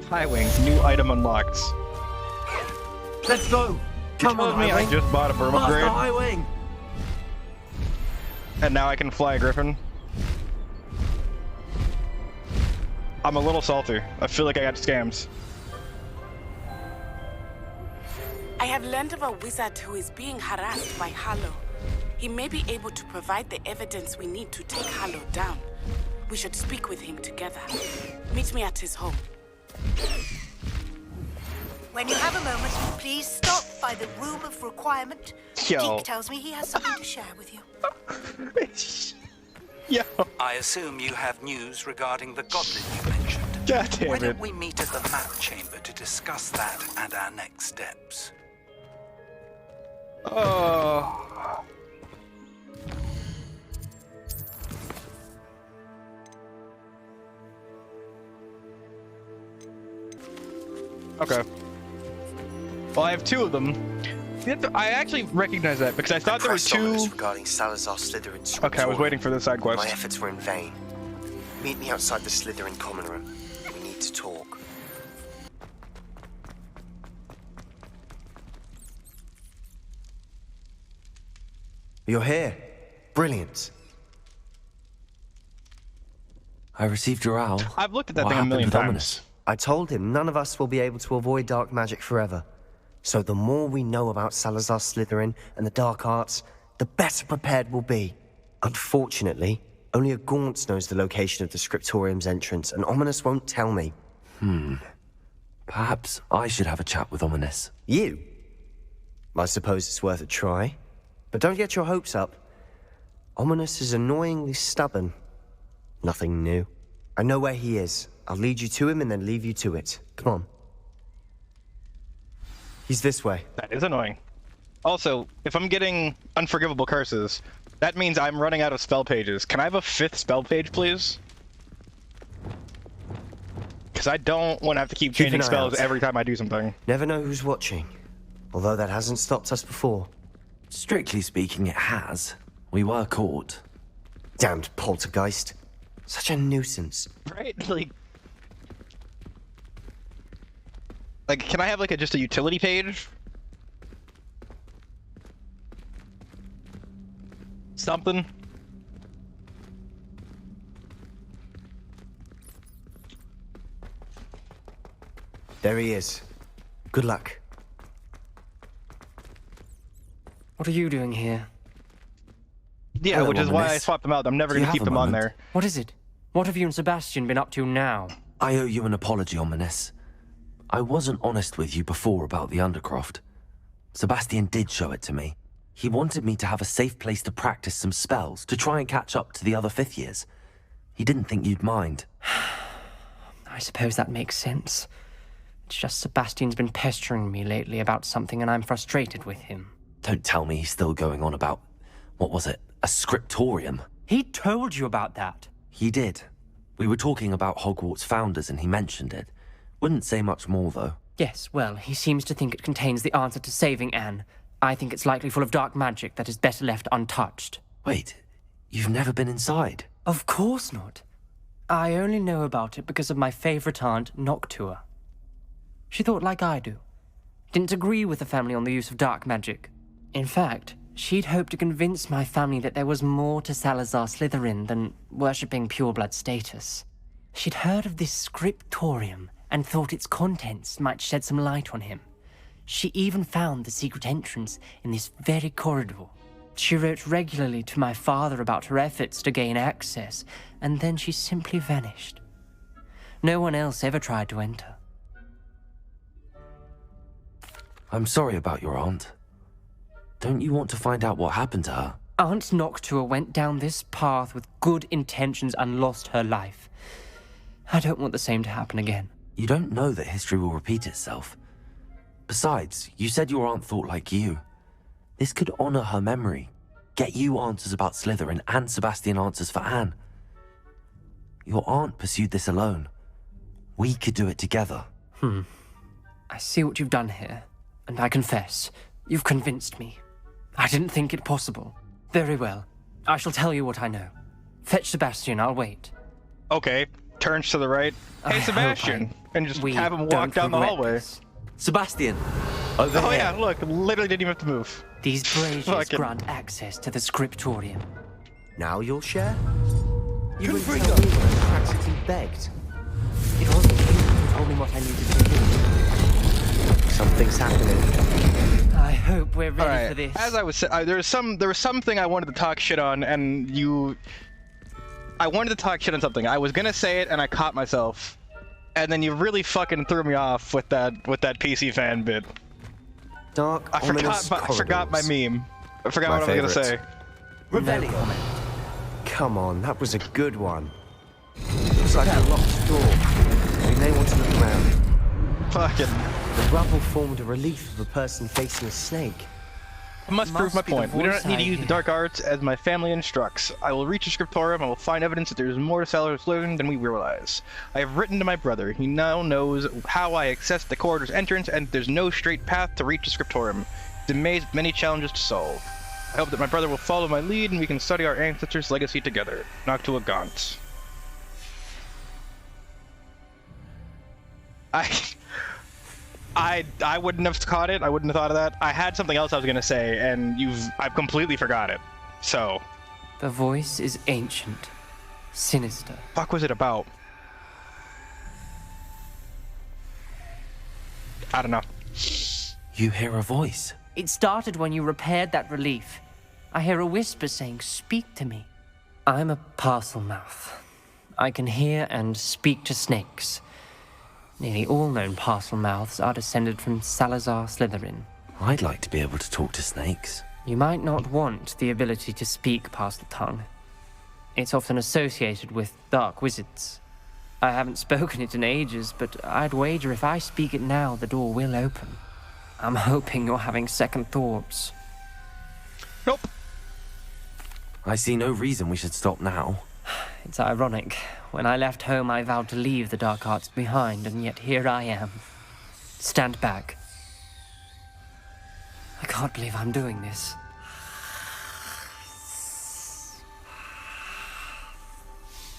High Wing, new item unlocked. Let's go! Come on, me High I Wing. just bought a bird Master upgrade, High Wing! and now I can fly a griffin. I'm a little salty. I feel like I got scammed. I have learned of a wizard who is being harassed by Harlow. He may be able to provide the evidence we need to take Harlow down. We should speak with him together. Meet me at his home. When you have a moment, please stop by the room of requirement. Yo. Deke tells me he has something to share with you. Yo. I assume you have news regarding the goblin you mentioned. God damn Why it. don't we meet at the map chamber to discuss that and our next steps? Oh. Okay. Well, I have two of them. I actually recognize that because I thought there were two. Regarding Salazar Slytherin's Okay, I was waiting for the side quest. My efforts were in vain. Meet me outside the Slytherin common room. We need to talk. You're here. Brilliant. I received your owl. I've looked at that What thing a happened million with times. Ominous? I told him none of us will be able to avoid dark magic forever. So the more we know about Salazar Slytherin and the dark arts, the better prepared we'll be. Unfortunately, only a Gaunt knows the location of the Scriptorium's entrance, and Ominous won't tell me. Perhaps I should have a chat with Ominous. You? I suppose it's worth a try. But don't get your hopes up. Ominous is annoyingly stubborn. Nothing new. I know where he is. I'll lead you to him and then leave you to it. Come on. He's this way. That is annoying. Also, if I'm getting unforgivable curses, that means I'm running out of spell pages. Can I have a 5th spell page, please? Because I don't want to have to keep changing an eye spells out. every time I do something. Never know who's watching. Although that hasn't stopped us before. Strictly speaking, it has. We were caught. Damned poltergeist. Such a nuisance. Right? Like, can I have just a utility page? Something? There he is. Good luck. What are you doing here? Yeah, Hello, which is why I Ominous. swapped them out. I'm never Do you going to have keep a them on moment? there. What is it? What have you and Sebastian been up to now? I owe you an apology, Ominous. I wasn't honest with you before about the Undercroft. Sebastian did show it to me. He wanted me to have a safe place to practice some spells, to try and catch up to the other 5th years. He didn't think you'd mind. I suppose that makes sense. It's just Sebastian's been pestering me lately about something and I'm frustrated with him. Don't tell me he's still going on about, what was it, a scriptorium? He told you about that. He did. We were talking about Hogwarts founders and he mentioned it. Wouldn't say much more, though. Yes, well, he seems to think it contains the answer to saving Anne. I think it's likely full of dark magic that is better left untouched. Wait, you've never been inside? Of course not. I only know about it because of my favorite aunt, Noctua. She thought like I do. Didn't agree with the family on the use of dark magic. In fact, she'd hoped to convince my family that there was more to Salazar Slytherin than worshipping pureblood status. She'd heard of this Scriptorum and thought its contents might shed some light on him. She even found the secret entrance in this very corridor. She wrote regularly to my father about her efforts to gain access, and then she simply vanished. No one else ever tried to enter. I'm sorry about your aunt. Don't you want to find out what happened to her? Aunt Noctua went down this path with good intentions and lost her life. I don't want the same to happen again. You don't know that history will repeat itself. Besides, you said your aunt thought like you. This could honor her memory, get you answers about Slytherin and Sebastian answers for Anne. Your aunt pursued this alone. We could do it together. I see what you've done here, and I confess, you've convinced me. I didn't think it possible. Very well. I shall tell you what I know. Fetch Sebastian, I'll wait. Okay, turns to the right. I Hey, hope Sebastian, and just We have him walk don't down the regret hallway. this. Sebastian, over Oh here. yeah, look, literally didn't even have to move. These braziers Fucking- grant access to the Scriptorium. Now you'll share? You wouldn't tell me when Praxity begged. It wasn't you who told me what I needed to do. Something's happening. I hope we're ready All right. for this. As I was saying, there was something I wanted to talk shit on, and I wanted to talk shit on something. I was gonna say it, and I caught myself, and then you really fucking threw me off with that PC fan bit. Dark, I ominous forgot my corridors. meme. I forgot My what I was gonna say. favorite. No comment. Come on, that was a good one. It was like a locked door. We may want to look around. Fucking. The rubble formed a relief of a person facing a snake. I must prove my Must be the point. We do voice not need to I use the hear. dark arts as my family instructs. I will reach the Scriptorum and will find evidence that there is more to Slytherin than we realize. I have written to my brother. He now knows how I access the corridor's entrance, and there's no straight path to reach the Scriptorum. It's a maze with many challenges to solve. I hope that my brother will follow my lead and we can study our ancestors' legacy together. Noctua Gaunt. I wouldn't have caught it. I wouldn't have thought of that. I had something else I was gonna say, and I've completely forgot it. So, The voice is ancient, sinister. fuck was it about? I don't know. You hear a voice. It started when you repaired that relief. I hear a whisper saying, "Speak to me." I'm a parcel mouth. I can hear and speak to snakes. Nearly all known parcel mouths are descended from Salazar Slytherin. I'd like to be able to talk to snakes. You might not want the ability to speak parcel tongue. It's often associated with dark wizards. I haven't spoken it in ages, but I'd wager if I speak it now, the door will open. I'm hoping you're having second thoughts. Nope. I see no reason we should stop now. It's ironic. When I left home, I vowed to leave the dark arts behind, and yet here I am. Stand back. I can't believe I'm doing this.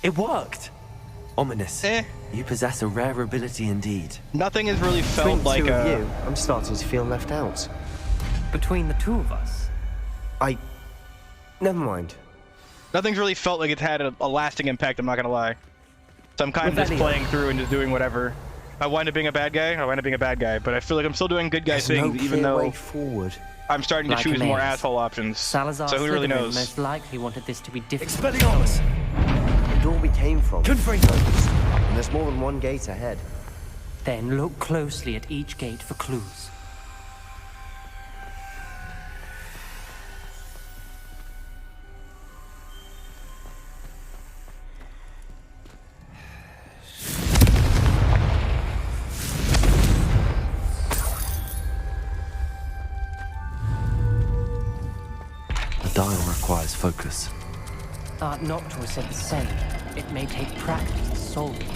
It worked! Ominous. Eh. You possess a rare ability indeed. Nothing has really Between felt like two of a. you, I'm starting to feel left out. Between the two of us, Never mind. Nothing's really felt like it's had a lasting impact. I'm not gonna lie. So I'm kind of just Revelio. playing through and just doing whatever. I wind up being a bad guy. I wind up being a bad guy, but I feel like I'm still doing good guy There's no things, even clear way though forward. I'm starting to Like a choose more maze. asshole options. Salazar So who really Slytherin knows? most likely wanted this to be different. The door we came from. And there's more than one gate ahead. Then look closely at each gate for clues. The dial requires focus. Art Noctua said the same. It may take practice to solve it.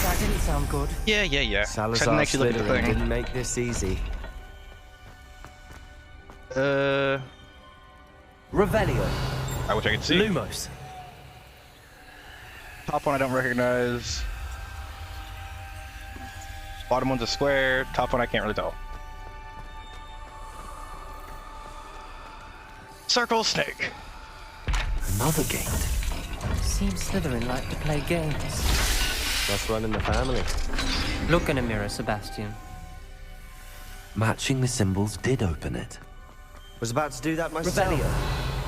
That didn't sound good. Yeah. Salazar Couldn't actually look at the Slytherin thing. didn't make this easy. Revelio. I wish I could see. Lumos. Top one I don't recognize. Bottom one's a square. Top one I can't really tell. Circle snake. Another gate. Seems Slytherin like to play games. That's running the family. Look in a mirror, Sebastian. Matching the symbols did open it. Was about to do that myself.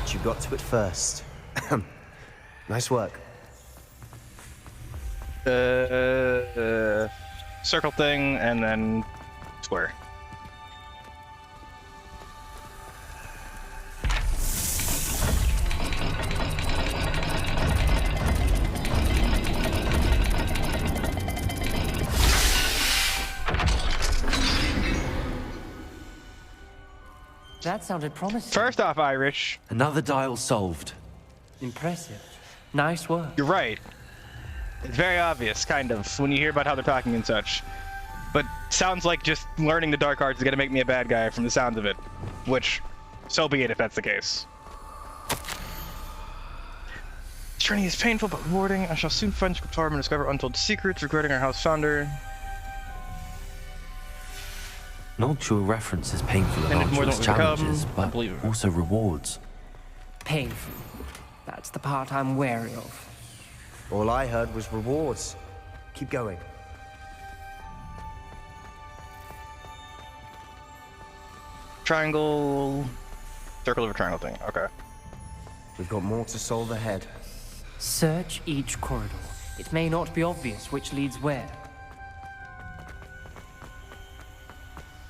But you got to it first. Nice work. Circle thing and then square. That sounded promising. First off, Irish, Another dial solved. Impressive. Nice work. you're right. It's very obvious, kind of, when you hear about how they're talking and such. But sounds like just learning the dark arts is gonna make me a bad guy from the sounds of it. Which, so be it if that's the case. journey is painful but rewarding. I shall soon find Scriptorum and discover untold secrets regarding our house founder. Noctua references painful And and more than arduous what we become, challenges, I but believe her. also rewards. Painful. That's the part I'm wary of. All I heard was rewards. Keep going. Triangle. Circle of a triangle thing. Okay. We've got more to solve ahead. Search each corridor. It may not be obvious which leads where.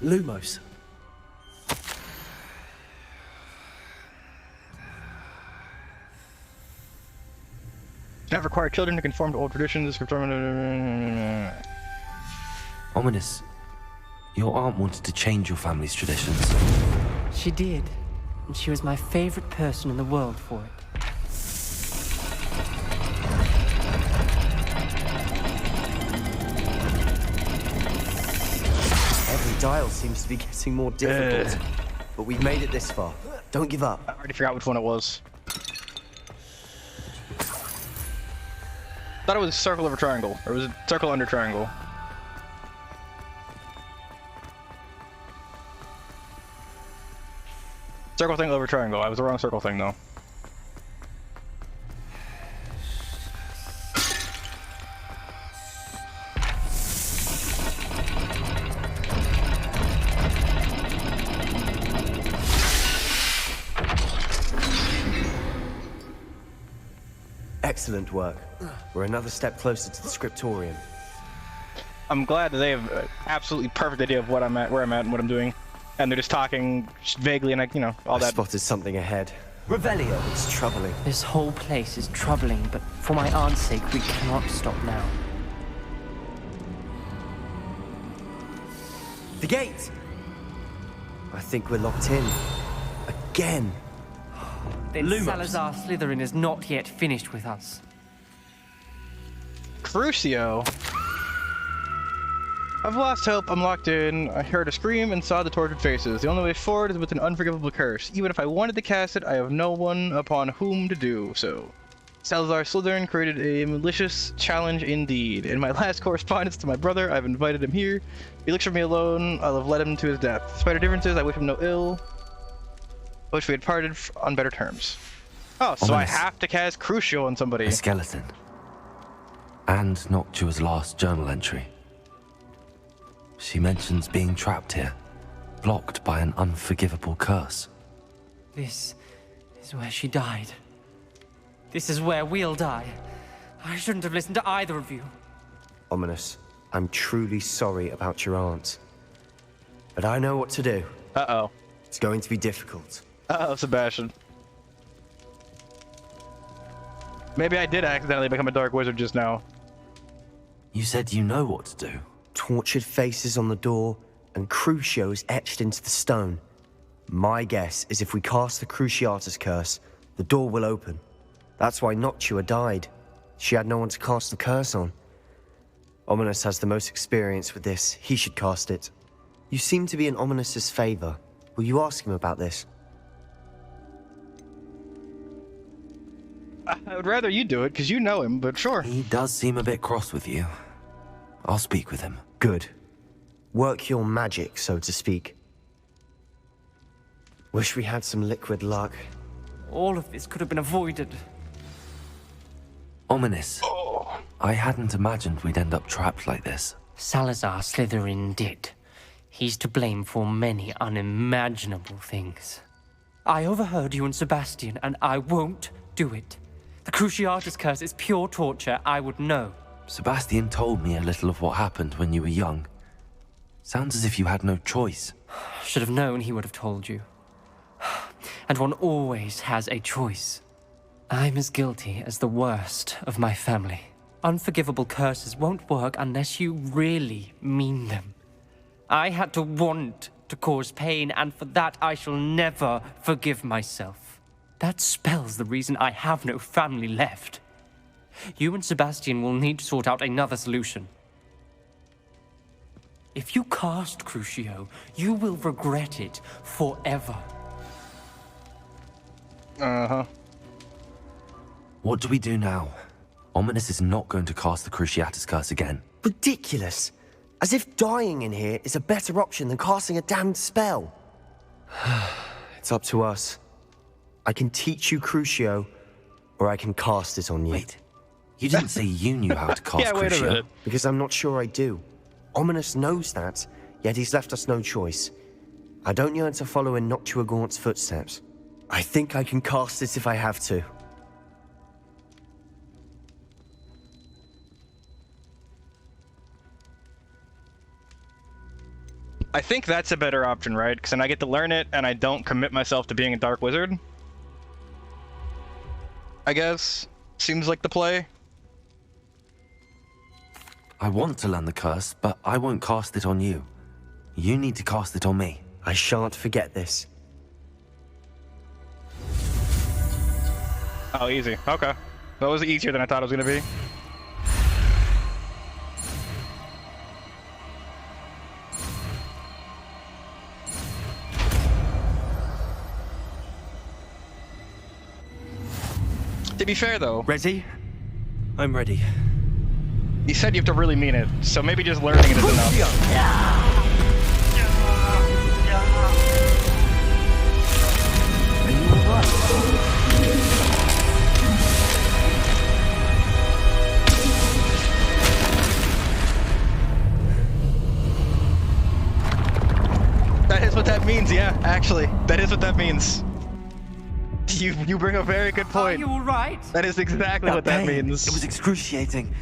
Lumos. Not require children to conform to old traditions. Ominous. Your aunt wanted to change your family's traditions. She did. And she was my favorite person in the world for it. Every dial seems to be getting more difficult. But we've made it this far. Don't give up. I already forgot which one it was. Thought it was circle over triangle, or was it circle under triangle? Circle thing over triangle. I was the wrong circle thing though. Excellent work. We're another step closer to the Scriptorium. I'm glad that they have an absolutely perfect idea of what I'm at, where I'm at, and what I'm doing, and they're just talking just vaguely and like, you know, all I that. spotted something ahead. Revelio. It's troubling. This whole place is troubling, but for my aunt's sake, we cannot stop now. The gate! I think we're locked in. Again. Then Lumos. Salazar Slytherin is not yet finished with us. Crucio. I've lost hope. I'm locked in. I heard a scream and saw the tortured faces. The only way forward is with an unforgivable curse. Even if I wanted to cast it, I have no one upon whom to do so. Salazar Slytherin created a malicious challenge indeed. In my last correspondence to my brother, I've invited him here. If he looks for me alone, I'll have led him to his death. Despite our differences, I wish him no ill. I wish we had parted on better terms. Oh, so I Ominous. have to cast Crucio on somebody. A skeleton. And Noctua's last journal entry. She mentions being trapped here, blocked by an unforgivable curse. This is where she died. This is where we'll die. I shouldn't have listened to either of you. Ominous. I'm truly sorry about your aunt. But I know what to do. Uh-oh. It's going to be difficult. Uh-oh, Sebastian. Maybe I did accidentally become a dark wizard just now. You said you know what to do. Tortured faces on the door, and Crucios etched into the stone. My guess is if we cast the Cruciatus curse, the door will open. That's why Noctua died. She had no one to cast the curse on. Ominous has the most experience with this. He should cast it. You seem to be in Ominous's favor. Will you ask him about this? I would rather you do it, because you know him, but sure. He does seem a bit cross with you. I'll speak with him. Good. Work your magic, so to speak. Wish we had some liquid luck. All of this could have been avoided. Ominous. I hadn't imagined we'd end up trapped like this. Salazar Slytherin did. He's to blame for many unimaginable things. I overheard you and Sebastian, and I won't do it. The Cruciatus curse is pure torture, I would know. Sebastian told me a little of what happened when you were young. Sounds as if you had no choice. Should have known he would have told you. And one always has a choice. I'm as guilty as the worst of my family. Unforgivable curses won't work unless you really mean them. I had to want to cause pain, and for that I shall never forgive myself. That spells the reason I have no family left. You and Sebastian will need to sort out another solution. If you cast Crucio, you will regret it forever. Uh-huh. What do we do now? Ominous is not going to cast the Cruciatus Curse again. Ridiculous. As if dying in here is a better option than casting a damned spell. It's up to us. I can teach you Crucio, or I can cast it on you. Wait, you didn't say you knew how to cast Yeah, wait a Crucio. minute. Because I'm not sure I do. Ominous knows that, yet he's left us no choice. I don't yearn to follow in Noctua Gaunt's footsteps. I think I can cast it if I have to. I think that's a better option, right? Because then I get to learn it, and I don't commit myself to being a dark wizard. I guess. Seems like the play. I want to learn the curse, but I won't cast it on you. You need to cast it on me. I shan't forget this. Oh, easy. Okay. That was easier than I thought it was going to be. To be fair, though, Ready? I'm ready. you said you have to really mean it, so maybe just learning it is enough. That is what that means, yeah, actually. That is what that means. You bring a very good Are point. you all right? That is exactly what that pain, means. It was excruciating,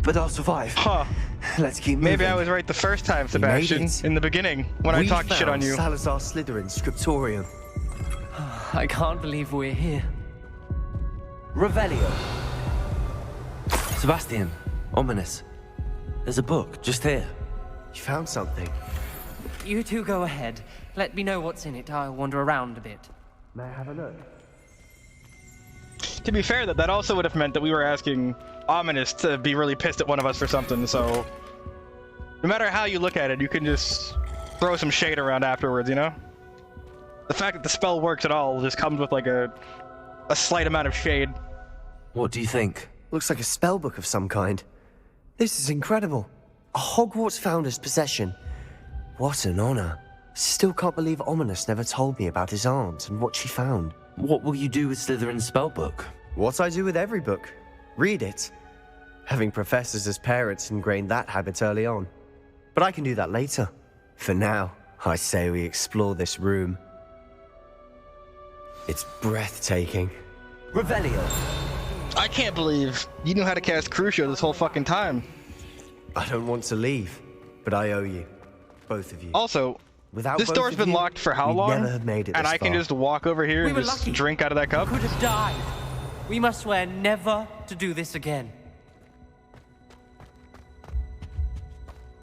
but I'll survive. Huh. Let's keep moving. Maybe I was right the first time, Sebastian, it. in the beginning, when I talked shit on you. Salazar Slytherin's Scriptorum. I can't believe we're here. Revelio. Sebastian, Ominous. There's a book just here. You found something. You two go ahead. Let me know what's in it. I'll wander around a bit. May I have a look? To be fair, that also would have meant that we were asking Ominous to be really pissed at one of us for something, so... No matter how you look at it, you can just throw some shade around afterwards, you know? The fact that the spell works at all just comes with, like, a slight amount of shade. What do you think? Looks like a spellbook of some kind. This is incredible. A Hogwarts founder's possession. What an honor. Still can't believe Ominous never told me about his aunt and what she found. What will you do with Slytherin's spellbook? What I do with every book. Read it. Having professors as parents ingrained that habit early on. But I can do that later. For now, I say we explore this room. It's breathtaking. Revelio. I can't believe you knew how to cast Crucio this whole fucking time. I don't want to leave, but I owe you. Both of you. Also, Without this both door's of been you, locked for how we'd long? never have made it And this I can far. just walk over here We and were just lucky. drink out of that cup? Could have died. We must swear never to do this again.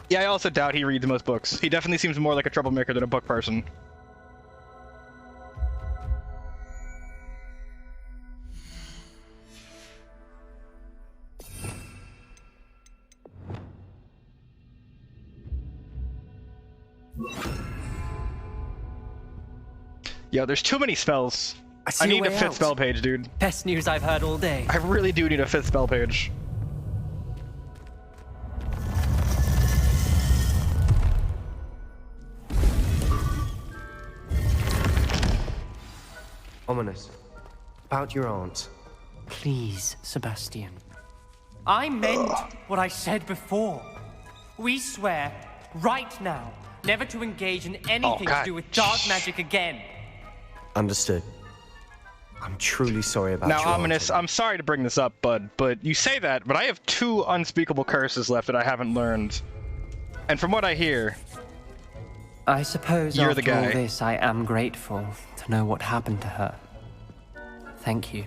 Yeah, I also doubt he reads most books. He definitely seems more like a troublemaker than a book person. Yo, there's too many spells. see I a need a way fifth out. spell page, dude. Best news I've heard all day. I really do need a fifth spell page. Ominous. About your aunt. Please, Sebastian. I meant what I said before. We swear, right now, never to engage in anything to God. do with dark magic again. Understood. I'm truly sorry about Now, your aunt. Ominous, I'm sorry to bring this up, bud, but you say that, but I have 2 unspeakable curses left that I haven't learned. And from what I hear, I suppose You're after the guy. all this, I am grateful to know what happened to her. Thank you.